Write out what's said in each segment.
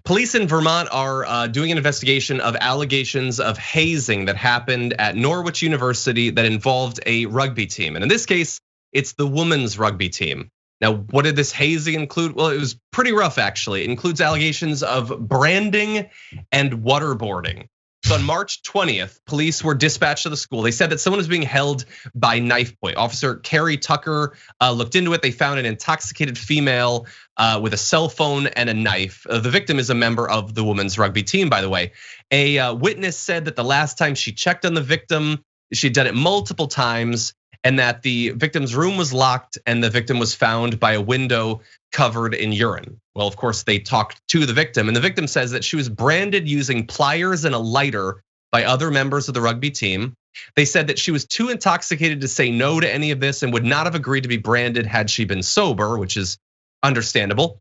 Police in Vermont are doing an investigation of allegations of hazing that happened at Norwich University that involved a rugby team. And in this case, it's the women's rugby team. Now, what did this hazing include? Well, it was pretty rough, actually. It includes allegations of branding and waterboarding. So on March 20th, police were dispatched to the school. They said that someone was being held by knife point. Officer Carrie Tucker looked into it. They found an intoxicated female with a cell phone and a knife. The victim is a member of the women's rugby team, by the way. A witness said that the last time she checked on the victim, she'd done it multiple times, and that the victim's room was locked and the victim was found by a window covered in urine. Well, of course, they talked to the victim, and the victim says that she was branded using pliers and a lighter by other members of the rugby team. They said that she was too intoxicated to say no to any of this and would not have agreed to be branded had she been sober, which is understandable.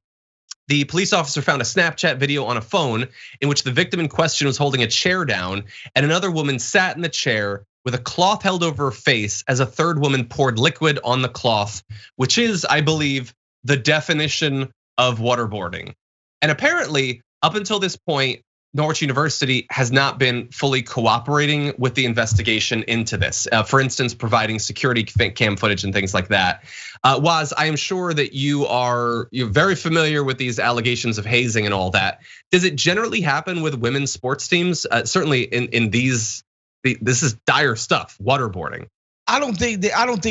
The police officer found a Snapchat video on a phone in which the victim in question was holding a chair down, and another woman sat in the chair with a cloth held over her face as a third woman poured liquid on the cloth, which is, I believe, the definition of waterboarding. And apparently, up until this point, Norwich University has not been fully cooperating with the investigation into this. For instance, providing security cam footage and things like that. Waz, I am sure that you're very familiar with these allegations of hazing and all that. Does it generally happen with women's sports teams? Certainly in these, this is dire stuff, waterboarding. I don't think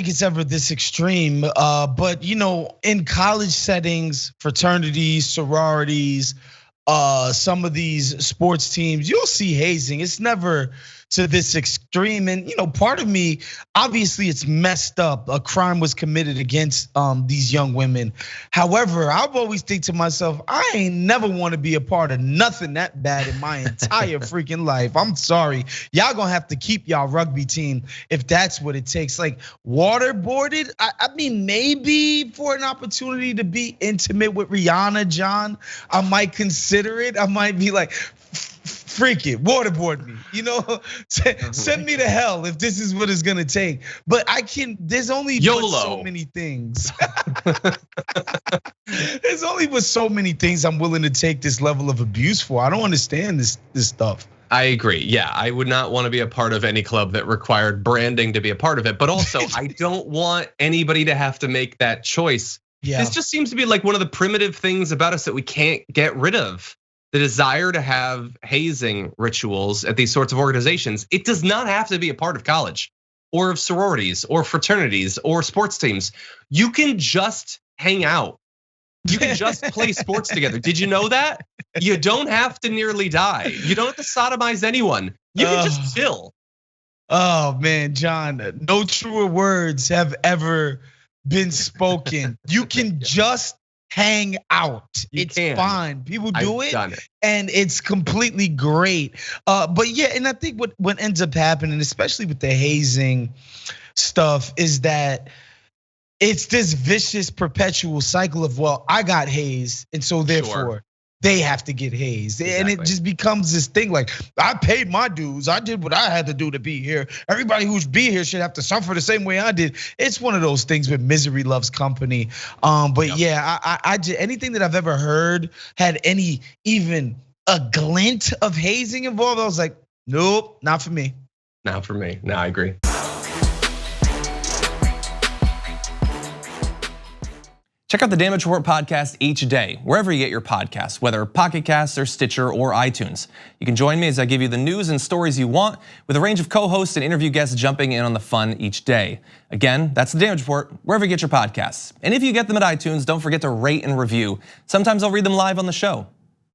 it's ever this extreme, but in college settings, fraternities, sororities, some of these sports teams, you'll see hazing. It's never to this extreme. And part of me, obviously it's messed up. A crime was committed against these young women. However, I've always think to myself, I ain't never want to be a part of nothing that bad in my entire freaking life. I'm sorry. Y'all gonna have to keep y'all rugby team if that's what it takes. Like waterboarded, I mean, maybe for an opportunity to be intimate with Rihanna, John, I might consider it. I might be like, freak it, waterboard me, send me to hell if this is what it's gonna take. But there's only so many things. There's only but so many things I'm willing to take this level of abuse for. I don't understand this stuff. I agree. Yeah, I would not want to be a part of any club that required branding to be a part of it. But also, I don't want anybody to have to make that choice. Yeah. This just seems to be like one of the primitive things about us that we can't get rid of. The desire to have hazing rituals at these sorts of organizations. It does not have to be a part of college or of sororities or fraternities or sports teams. You can just hang out. You can just play sports together. Did you know that? You don't have to nearly die. You don't have to sodomize anyone. You can just chill. Oh man, John, no truer words have ever been spoken. You can just hang out. It's fine. People do it, and it's completely great. But yeah, and I think what ends up happening, especially with the hazing stuff, is that it's this vicious perpetual cycle of, well, I got hazed, and so therefore they have to get hazed. Exactly. And it just becomes this thing like, I paid my dues, I did what I had to do to be here. Everybody who's be here should have to suffer the same way I did. It's one of those things where misery loves company. But yeah, I just, anything that I've ever heard had even a glint of hazing involved, I was like, nope, not for me. Not for me. No, I agree. Check out the Damage Report podcast each day, wherever you get your podcasts, whether Pocket Casts or Stitcher or iTunes. You can join me as I give you the news and stories you want, with a range of co-hosts and interview guests jumping in on the fun each day. Again, that's the Damage Report, wherever you get your podcasts. And if you get them at iTunes, don't forget to rate and review. Sometimes I'll read them live on the show.